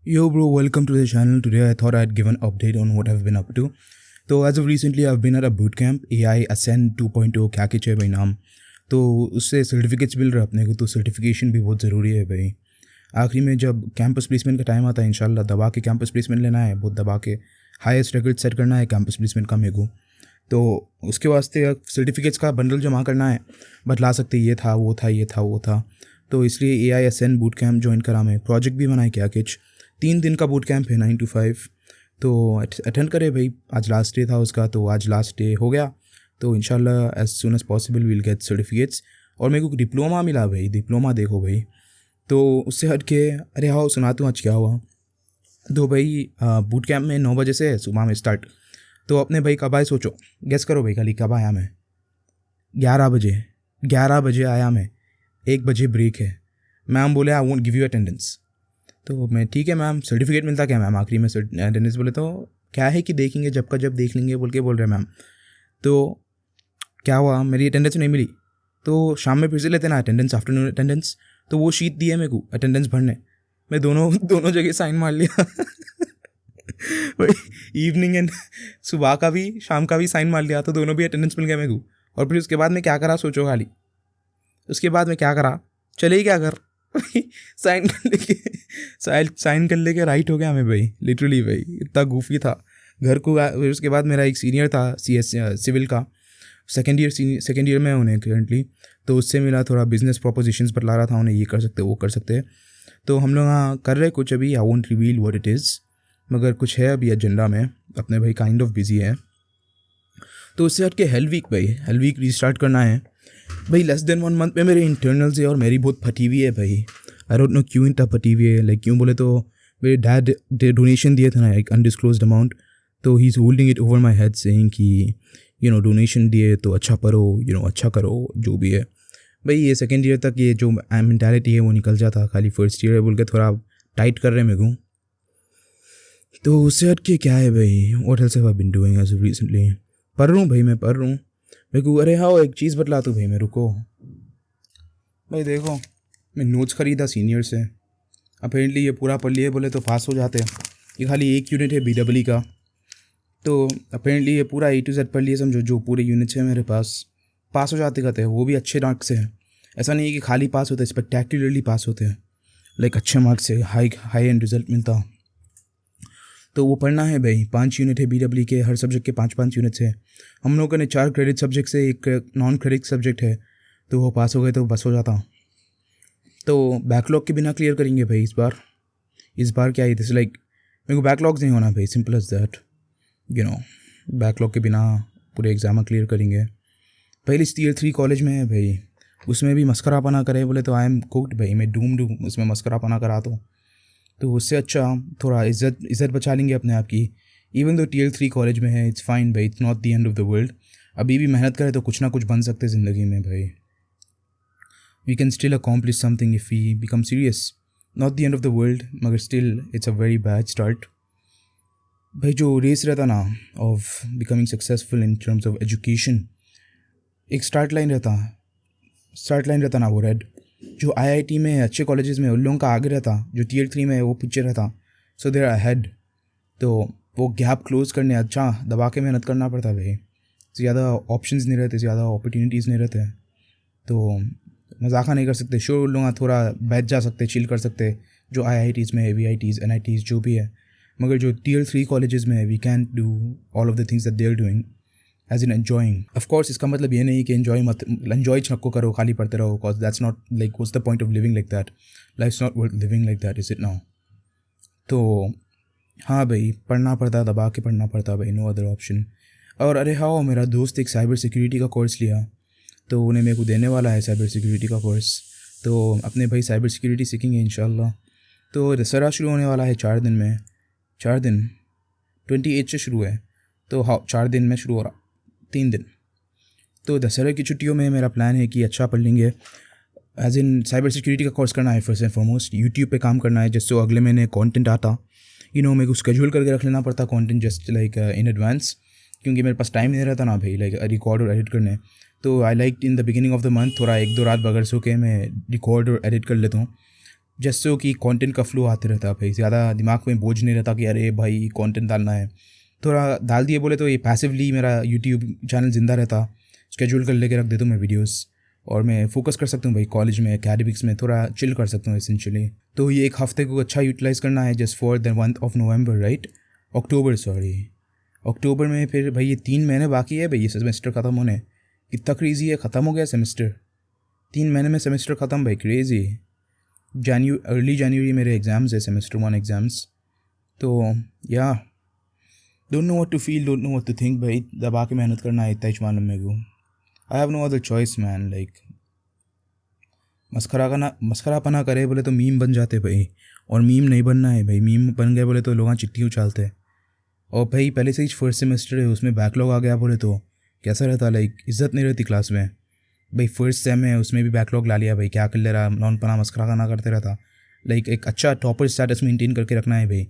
Yo, bro, welcome to the channel. Today, I thought I'd give an update on what I've been up to. तो as of recently, I've been at a boot camp, AI Ascend 2.0 क्या कुछ है भाई नाम. तो उससे certificates मिल रहा है अपने को, तो सर्टिफिकेशन भी बहुत ज़रूरी है भाई. आखिरी में जब कैंपस प्लेसमेंट का टाइम आता है, इंशाल्लाह दबा के कैंपस प्लेसमेंट लेना है, बहुत दबा के हाईएस्ट रेकॉर्ड सेट करना है कैंपस प्लेसमेंट का मेरे को. तो उसके वास्ते सर्टिफिकेट्स का बंडल जमा करना है, बतला सकते ये था वो था ये था वो था. तो इसलिए AI Ascend boot camp join करा मैं. प्रोजेक्ट भी बनाए क्या कुछ. 3 दिन का बूट कैंप है 9 to 5. तो अटेंड करे भाई. आज लास्ट डे था उसका, तो आज लास्ट डे हो गया. तो इंशाल्लाह as soon as possible will get certificates. और मेरे को डिप्लोमा मिला भाई. डिप्लोमा देखो भाई. तो उससे हट के अरे हाँ सुनाता हूँ आज क्या हुआ. तो भाई बूट कैंप में 9 बजे से सुबह में स्टार्ट. तो अपने भाई कब आए सोचो. गेस करो भाई खाली कब आया मैं. 11 बजे. 11 बजे आया मैं. 1 बजे ब्रेक है. मैम बोले I won't give you attendance. तो मैं ठीक है मैम. सर्टिफिकेट मिलता क्या मैम आखिरी में अटेंडेंस. बोले तो क्या है कि देखेंगे जब का जब देख लेंगे बोल के बोल रहे मैम. तो क्या हुआ, मेरी अटेंडेंस नहीं मिली. तो शाम में फिर से लेते ना अटेंडेंस, आफ्टरनून अटेंडेंस. तो वो शीट दिए मेरे को अटेंडेंस भरने. मैं दोनों दोनों जगह साइन मार लिया. इवनिंग एंड सुबह का भी शाम का भी साइन मार लिया. तो दोनों भी अटेंडेंस मिल गया मेरे को. और फिर उसके बाद मैं क्या करा सोचो खाली. उसके बाद मैं क्या करा, चले ही क्या कर. साइन कर लेके साइन कर लेके राइट हो गया मैं भाई. लिटरली भाई इतना गूफी था. घर को फिर उसके बाद मेरा एक सीनियर था सिविल का. सेकेंड ईयर में उन्हें करंटली. तो उससे मिला, थोड़ा बिजनेस प्रोपोजिशंस बतला रहा था उन्हें, ये कर सकते वो कर सकते. तो हम लोग हाँ कर रहे कुछ अभी. I won't reveal what it is, मगर कुछ है अभी एजेंडा में. अपने भाई काइंड ऑफ बिजी है. तो उससे हट के हेल वीक रीस्टार्ट करना है भाई. लेस देन 1 मंथ में मेरे इंटरनल्स है और मेरी बहुत फटी हुई है भाई. आई डोंट नो क्यों इतना फटी हुई है. लाइक क्यों बोले तो मेरे डैड डोनेशन दिए थे ना एक अनडिस्क्लोज्ड अमाउंट. तो he is holding it over my head saying कि डोनेशन दिए तो अच्छा करो, अच्छा करो जो भी है. भाई ये सेकेंड ईयर तक ये जो मेंटालिटी है वो निकल जाता. खाली फर्स्ट ईयर है बोल के थोड़ा टाइट कर रहे हैं मेरे को. तो उससे हट के क्या है भाई. What else have I been doing as of recently. पढ़ रहा हूँ भाई, मैं पढ़ रहा हूँ मेरे को. अरे हाँ एक चीज़ बतला तू भाई मेरे को. भाई देखो मैं नोट्स ख़रीदा सीनियर से. अपेरेंटली ये पूरा पढ़ लिए बोले तो पास हो जाते हैं. ये खाली एक यूनिट है BEE का. तो अपेरेंटली ये पूरा A to Z पढ़ लिए समझो. जो पूरे यूनिट्स हैं मेरे पास हो जाते कहते हैं. वो भी अच्छे मार्क्स से है. ऐसा नहीं है कि खाली पास होते हैं, स्पेक्टेक्युलरली पास होते हैं. लाइक अच्छे मार्क्स से हाई एंड रिजल्ट मिलता. तो वो पढ़ना है भाई. 5 यूनिट है BEE के. हर सब्जेक्ट के 5 यूनिट्स है. हम लोगों ने 4 क्रेडिट सब्जेक्ट से एक नॉन क्रेडिट सब्जेक्ट है. तो वो पास हो गए तो बस हो जाता. तो बैकलॉग के बिना क्लियर करेंगे भाई इस बार क्या है दिस लाइक. मेरे को बैकलॉग्स नहीं होना भाई. Simple as that. बैकलॉग के बिना पूरे एग्ज़ाम क्लियर करेंगे. पहले Tier 3 कॉलेज में है भाई. उसमें भी मस्करापना करे बोले तो आई एम कुक्ड भाई. मैं डूम उसमें मस्करापना करा तो उससे अच्छा थोड़ा इज़्ज़त बचा लेंगे अपने आप की. इवन दो Tier 3 कॉलेज में है, इट्स फाइन भाई. It's not the end of the world. अभी भी मेहनत करें तो कुछ ना कुछ बन सकते ज़िंदगी में भाई. We can still accomplish something if we become serious. Not the end of the world, मगर still it's a very bad start भाई. जो रेस रहता ना of becoming successful in terms of education, एक स्टार्ट लाइन रहता ना वो red. जो IIT में अच्छे कॉलेजेस में उन लोगों का आगे रहता. जो Tier 3 में वो पीछे रहता. So they're ahead. तो वो गैप क्लोज करने अच्छा दबा के मेहनत करना पड़ता भाई. ज़्यादा ऑप्शंस नहीं रहते, ज़्यादा अपॉर्चुनिटीज़ नहीं रहते. तो मजाका नहीं कर सकते. श्योर लोग थोड़ा बैठ जा सकते, चिल कर सकते जो IITs में है, VITs NITs जो भी है. मगर जो Tier 3 कॉलेजेस में है, we can do all of the things that they are doing as in enjoying. Of course इसका मतलब ये नहीं कि एन्जॉय छक्को करो, खाली पढ़ते रहो. Because that's not like what's the point of living like that. Life is not worth living like that, is it now. तो हाँ भाई पढ़ना पड़ता, दबा के पढ़ना पड़ता भाई. No other option. और अरे हाँ मेरा दोस्त एक साइबर सिक्योरिटी का कोर्स लिया. तो उन्हें मेरे को देने वाला है साइबर सिक्योरिटी का कोर्स. तो अपने भाई साइबर सिक्योरिटी सीखेंगे इंशाल्लाह. तो दशहरा शुरू होने वाला है 4 दिन में. 4 दिन 28 से शुरू है. तो हाँ 4 दिन में शुरू हो रहा, 3 दिन. तो दशहरे की छुट्टियों में मेरा प्लान है कि अच्छा पढ़ लेंगे. एज इन साइबर सिक्योरिटी का कोर्स करना है फर्स्ट एंड फॉरमोस्ट. यूट्यूब पे काम करना है जिससे अगले महीने कंटेंट आता. मेरे को स्केड्यूल करके रख लेना पड़ता content just like in advance. क्योंकि मेरे पास टाइम नहीं रहता ना भाई लाइक रिकॉर्ड और एडिट करने. तो I like in the beginning of the month थोड़ा 1-2 रात बगैर सो के मैं रिकॉर्ड और एडिट कर लेता हूँ. जैसे हो कि कंटेंट का फ्लो आते रहता है भाई, ज़्यादा दिमाग में बोझ नहीं रहता कि अरे भाई कंटेंट डालना है। थोड़ा डाल दिए बोले तो ये पैसिवली मेरा यूट्यूब चैनल ज़िंदा रहता, स्केड्यूल कर लेके रख देता हूँ मैं वीडियोस, और मैं फोकस कर सकता हूँ भाई कॉलेज में, एकेडमिक्स में थोड़ा चिल कर सकता हूँ एसेंशियली। तो ये एक हफ्ते को अच्छा यूटिलाइज़ करना है just for the month of November, right, October, sorry October में। फिर भाई ये 3 महीने बाकी है भाई ये सेमेस्टर ख़त्म होने। कितना क्रेज़ी है, ख़त्म हो गया सेमेस्टर, 3 महीने में सेमेस्टर ख़त्म भाई, क्रेज़ी। अर्ली जनवरी मेरे एग्ज़ाम्स है, सेमेस्टर 1 एग्ज़ाम्स। तो yeah don't know what to feel, don't know what to think भाई, दबा के मेहनत करना है, इतना ही मालूम मेरे को। I have no other choice man, like मस्खरापना करे बोले तो मीम बन जाते भाई, और मीम नहीं बनना है भाई, मीम बन गए बोले तो लोग चिट्ठी उछालते। और भाई पहले से ही फर्स्ट सेमेस्टर है, उसमें बैकलॉग आ गया बोले तो कैसा रहता, लाइक इज्जत नहीं रहती क्लास में भाई। फर्स्ट सेम है उसमें भी बैकलॉग ला लिया भाई, क्या कर ले रहा, नॉन पना मस्खरा खाना करते रहता। लाइक एक अच्छा टॉपर स्टेटस मेंटेन करके रखना है भाई,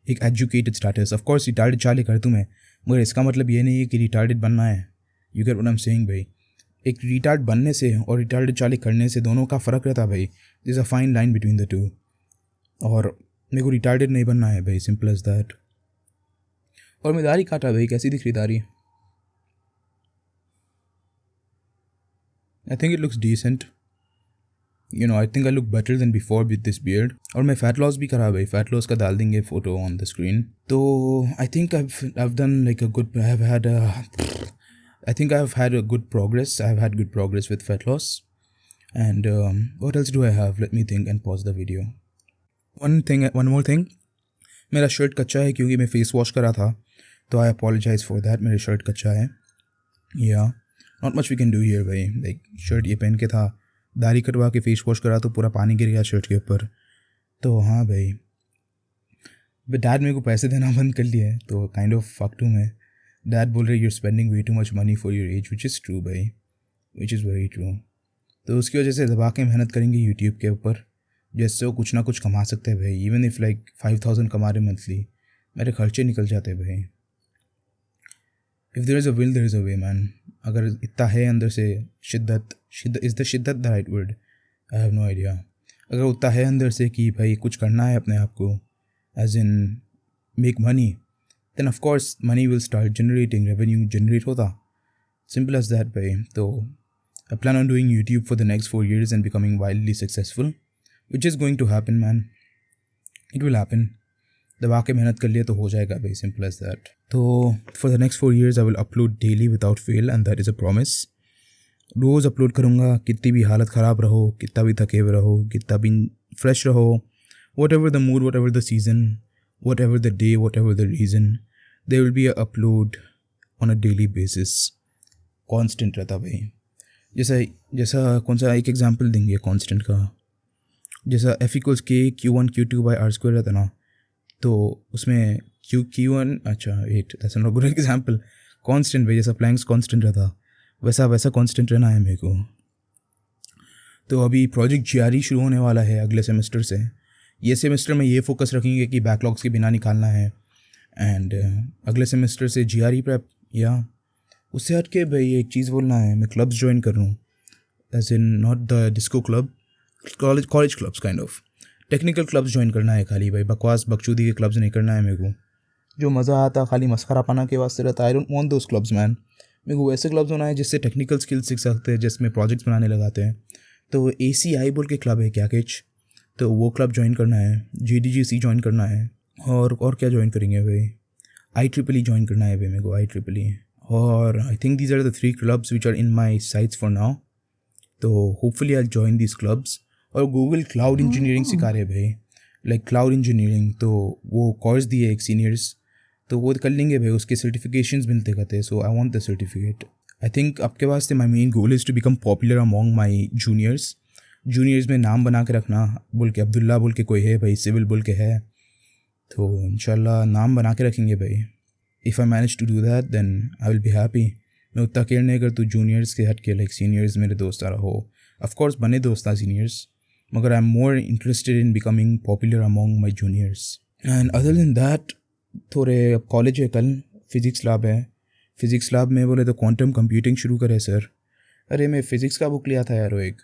एक एजुकेटेड स्टेटस। ऑफकोर्स रिटार्डेड चाले कर तुम्हें, मगर इसका मतलब ये नहीं है कि रिटार्डेड बनना है। You get what I am saying भाई, एक रिटार्ड बनने से और रिटार्डेड चाले करने से दोनों का फ़र्क रहता भाई, this is a fine line between the two. और मेरे को रिटार्डेड नहीं बनना है भाई, सिंपल एज दैट। और मैं दाढ़ी काटा भाई, कैसी दिख रही दाढ़ी? I think it looks decent, you know, I think I look better than before with this beard. और मैं फ़ैट लॉस भी करा भाई, फ़ैट लॉस का डाल देंगे फ़ोटो ऑन द स्क्रीन। तो I think I done like a good, I think I've had a good progress. I've had good progress with fat loss. And what else do I have? Let me think and pause the video. One more thing. मेरा shirt कच्चा है क्योंकि मैं face wash करा था, तो I apologise for that, मेरा shirt कच्चा है। Yeah not much we can do here भाई, लाइक शर्ट ये पहन के था, दाढ़ी कटवा के फेस वॉश करा तो पूरा पानी गिर गया शर्ट के ऊपर। तो हाँ भाई, डैड मेरे को पैसे देना बंद कर लिया है, तो काइंड ऑफ फक्ड हूँ मैं। डैड बोल रहे you're spending way too much money for your age, which is true भाई, which is very true। तो उसकी वजह से दबा के मेहनत करेंगे यूट्यूब के ऊपर, जैसे वो कुछ ना कुछ कमा सकते हैं भाई। इवन इफ़ लाइक 5000 कमा रहे मंथली, मेरे खर्चे निकल जाते हैं भाई। If there is a will there is a way man. अगर इतना है अंदर से शिद्दत इज़ द शिद्दत the right word, I have no idea. अगर उतना है अंदर से कि भाई कुछ करना है अपने आप को, as in make money, then of course money will start generating, revenue generate होता, simple as that भाई। तो I plan on doing YouTube for the next 4 years and becoming wildly successful, which is going to happen man, it will happen। दबा के मेहनत कर लिया तो हो जाएगा भाई, simple as that। तो for the next 4 years I will upload daily without fail and that is a promise। रोज़ अपलोड करूँगा, कितनी भी हालत ख़राब रहो, कितना भी थके हुए रहो, कितना भी फ्रेश रहो, whatever the mood, whatever the season, whatever the day, whatever the reason, there will be a upload on a daily basis, constant रहता भाई। जैसा कौन सा एक एग्जांपल देंगे constant का, जैसा F = K Q1 Q2 by R² रहता ना, तो उसमें Q1 अच्छा wait that's not good example. constant भाई, जैसा प्लैंक्स constant रहता, वैसा constant रहना है मेरे को। तो अभी प्रोजेक्ट GRE शुरू होने वाला है अगले सेमेस्टर से। ये सेमेस्टर में ये फोकस रखेंगे कि बैकलॉग्स के बिना निकालना है, एंड अगले सेमेस्टर से GRE प्रेप। या उससे हट के भाई एक चीज़ बोलना है, मैं क्लब्स ज्वाइन कर रहा हूँ, as in not the disco club, college clubs, kind of technical clubs join करना है खाली भाई। बकवास बकचोदी के क्लब्स नहीं करना है मेरे को। जो मज़ा आता खाली मस्खरापना के वास्ते रहता, I don't want those clubs man. मेरे को वैसे क्लब्स होना है जिससे टेक्निकल स्किल्स सीख सकते हैं, जिसमें प्रोजेक्ट्स बनाने लगाते हैं। तो ACI बोल के क्लब है क्या कुछ, तो वो क्लब ज्वाइन करना है, GDGC ज्वाइन करना है, और क्या ज्वाइन करेंगे भाई, IEEE ज्वाइन करना है भाई मेरे को, IEEE। और I think these are the 3 clubs which are in my sights for now. तो hopefully I join these clubs. और गूगल क्लाउड इंजीनियरिंग सिखा रहे भाई, लाइक क्लाउड इंजीनियरिंग, तो वो कोर्स दिए एक सीनियर्स, तो वो कर लेंगे भाई, उसके सर्टिफिकेशंस मिलते कहते हैं। So I want the certificate. I think आपके पास my main goal is to become popular among my juniors में नाम बना के रखना, बोल के अब्दुल्ला बोल के कोई है भाई, सिविल बोल के है, तो इंशाल्लाह नाम बना के रखेंगे भाई। If I manage to do that then I will be happy. मैं उतना केयर नहीं कर तू जूनियर्स के हट के, लाइक सीनियर्स मेरे दोस्त आ रहा हो, ऑफकोर्स बने दोस्त आ सीनियर्स, मगर I am more interested in becoming popular among my juniors. And other than that, थोड़े कॉलेज है, कल फिज़िक्स लैब है। फिज़िक्स लैब में बोले तो क्वांटम कंप्यूटिंग शुरू करे सर। अरे मैं फ़िज़िक्स का बुक लिया था यार एक,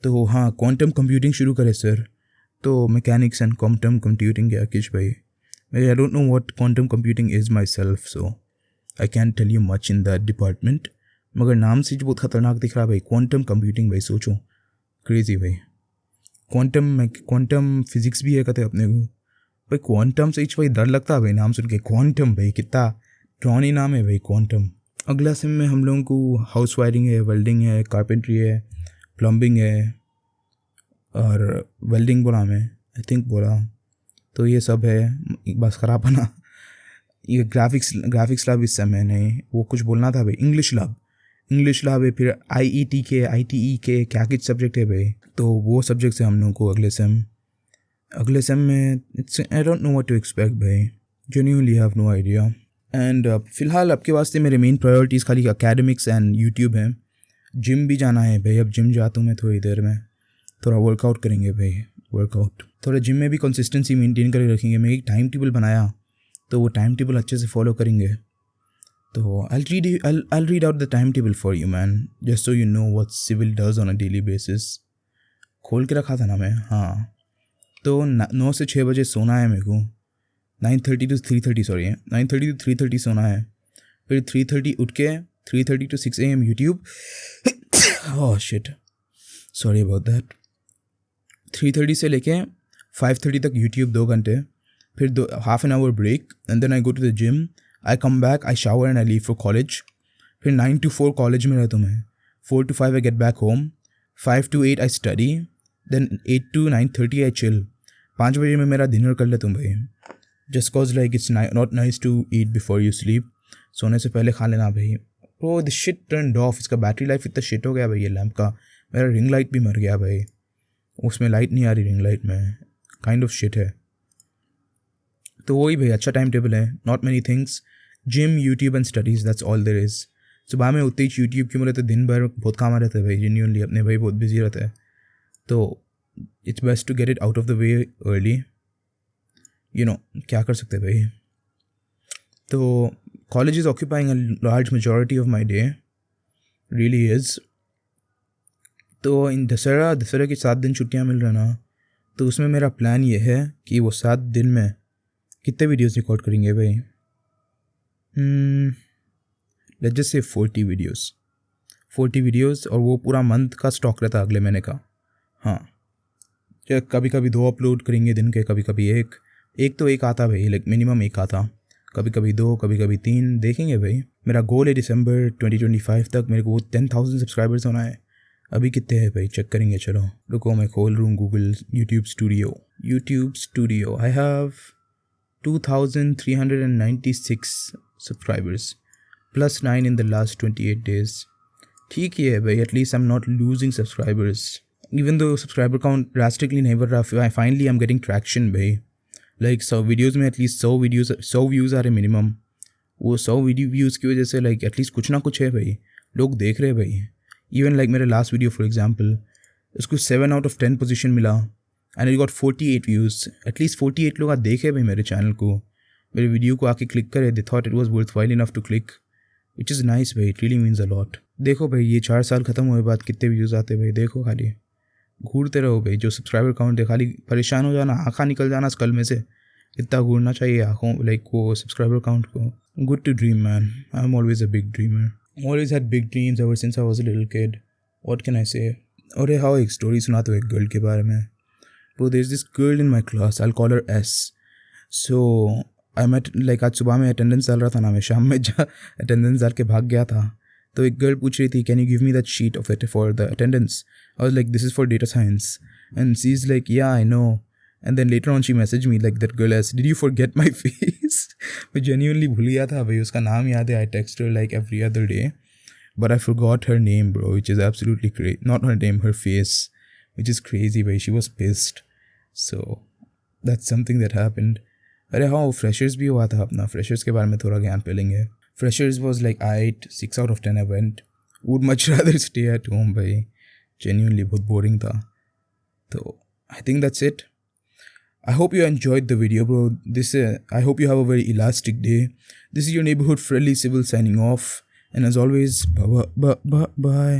तो हाँ क्वांटम कंप्यूटिंग शुरू करे सर। तो मैकेनिक्स एंड क्वांटम कंप्यूटिंग है किश भाई. I don't know what quantum computing is myself, so I can tell you much in that department. मगर नाम से बहुत ख़तरनाक दिख रहा है भाई. क्वांटम कंप्यूटिंग भाई, सोचो क्रेजी भाई. क्वांटम फिजिक्स भी है कहते अपने को भाई. क्वांटम से भाई डर लगता है भाई नाम सुन के. क्वांटम भाई कितना ड्रॉनी नाम है भाई, क्वांटम. अगला सेम में हम लोगों को हाउस वायरिंग है, वेल्डिंग है, कारपेंट्री है, प्लम्बिंग है और वेल्डिंग बोला हमें, आई थिंक बोला. तो ये सब है. बस खराब है ना. ये ग्राफिक्स लैब इस समय नहीं, वो कुछ बोलना था भाई. इंग्लिश लैब है. फिर IET के ITE के क्या कुछ सब्जेक्ट है भाई. तो वो सब्जेक्ट से हम लोगों को अगले सेम में it's I don't know what to expect भाई. Genuinely have no idea. And फ़िलहाल आपके वास्ते मेरे मेन प्रायोरिटीज़ खाली एकेडमिक्स एंड यूट्यूब हैं. जिम भी जाना है भाई. अब जिम जाता हूँ मैं थोड़ी देर में. थोड़ा वर्कआउट करेंगे भाई. थोड़ा जिम में भी कंसिस्टेंसी मेंटेन करके रखेंगे. मैं एक टाइम टेबल बनाया, तो वो टाइम टेबल अच्छे से फॉलो करेंगे. तो I'll read out the timetable for you man, just so you know what civil does on a daily basis. खोल के रखा था ना मैं. हाँ, तो 9 से 6 बजे सोना है मेरे को. 9:30 to 3:30 सॉरी 9:30 to 3:30 सोना है. फिर 3:30 उठ के 3:30 to 6 AM YouTube. Oh shit, sorry about that. 3:30 से लेके 5:30 तक यूट्यूब 2 घंटे. फिर half an hour break and then I go to the gym. I come back, I shower and I leave for college. फिर 9 to 4 कॉलेज में रहता हूँ मैं. 4 to 5 I get back home. 5 to 8 I study. Then 8 to 9:30 I chill. 5 बजे में मेरा dinner कर लेता हूँ भाई. Just cause like it's not nice to eat before you sleep. सोने से पहले खा लेना भाई. Bro, this shit turned off. इसका बैटरी लाइफ इतना शिट हो गया भाई ये लैम्प का. मेरा रिंग लाइट भी मर गया भाई. उसमें लाइट नहीं आ रही रिंग लाइट में. काइंड ऑफ शिट है. तो वही भाई अच्छा टाइम टेबल है. Not many things. Gym, YouTube and studies, that's all there is. सुबह में उतने ही यूट्यूब क्यों रहते, दिन भर बहुत काम रहता है भाई. जेन्युइनली अपने भाई बहुत बिजी रहता है. तो it's best to get it out of the way early. You know क्या कर सकते हैं भाई. तो college is occupying a large majority of my day, really is. तो इन दशहरा के 7 दिन छुट्टियाँ मिल रहा ना, तो उसमें मेरा प्लान ये है कि वो 7 दिन में कितने वीडियोस रिकॉर्ड करेंगे भाई. लेट्स जस्ट से 40 वीडियोस और वो पूरा मंथ का स्टॉक रहता अगले महीने का. हाँ, कभी कभी 2 अपलोड करेंगे दिन के, कभी कभी एक तो एक आता भाई, लाइक मिनिमम एक आता. कभी कभी 2, कभी कभी 3, देखेंगे भाई. मेरा गोल है दिसंबर 2025 तक मेरे को 10,000 सब्सक्राइबर्स होना है. अभी कितने हैं भाई चेक करेंगे. चलो रुको, मैं खोल रहा हूँ Google YouTube studio. I have 2,396 subscribers plus 9 in the last 28 days. ठीक ही है भाई. at least I'm not losing subscribers. Even though subscriber count drastically नहीं बढ़ रहा, finally I'm getting traction भाई. like 100 वीडियोज़ में at least 100 व्यूज़ आ रहे minimum. वो 100 व्यूज़ की वजह से like at least कुछ ना कुछ है भाई. लोग देख रहे हैं भाई. even like मेरे लास्ट वीडियो फॉर एग्जाम्पल, उसको 7 out of 10 पोजीशन मिला and it got 48 views. At least 48 लोग देखे भाई मेरे चैनल को, मेरे वीडियो को आके क्लिक करे. They thought it was worthwhile enough to click, which is nice भाई. It really means a lot. देखो भाई ये 4 साल ख़त्म हुए बाद कितने व्यूज़ आते भाई. देखो खाली घूरते रहो भाई. जो सब्सक्राइबर काउंट है खाली परेशान हो जाना, आँखा निकल जाना स्कल में से. इतना घूरना चाहिए आँखों लाइक वो सब्सक्राइबर काउंट को. Good to dream man. I am always a big dreamer. Always had big dreams ever since I was a little kid. What can I say? और हाँ एक स्टोरी सुनाता हूँ एक गर्ल के बारे में. Bro, there's this girl in my class. I'll call her S. So I met like आज सुबह में अटेंडेंस डाल रहा था ना, मैं शाम में अटेंडेंस डाल के भाग गया था. तो एक गर्ल पूछ रही थी, can you give me that sheet of it for the attendance? I was like, this is for data science. And she's like, yeah, I know. And then later on she messaged me like that girl as, did you forget my face? मैं genuinely भूल गया था भाई. उसका नाम याद है. I text her like every other day, but I forgot her name bro, which is absolutely crazy. Not her name, her face, which is crazy भाई. She was pissed. So that's something that happened. अरे हाँ वो freshers भी हुआ था अपना. freshers के बारे में थोड़ा ज्ञान पे लेंगे. freshers was like 6 out of 10 I went. Would much rather stay at home भाई. Genuinely बहुत boring था. तो I think that's it. I hope you enjoyed the video bro. I hope you have a very elastic day. This is your neighborhood friendly civil signing off, and as always, bye.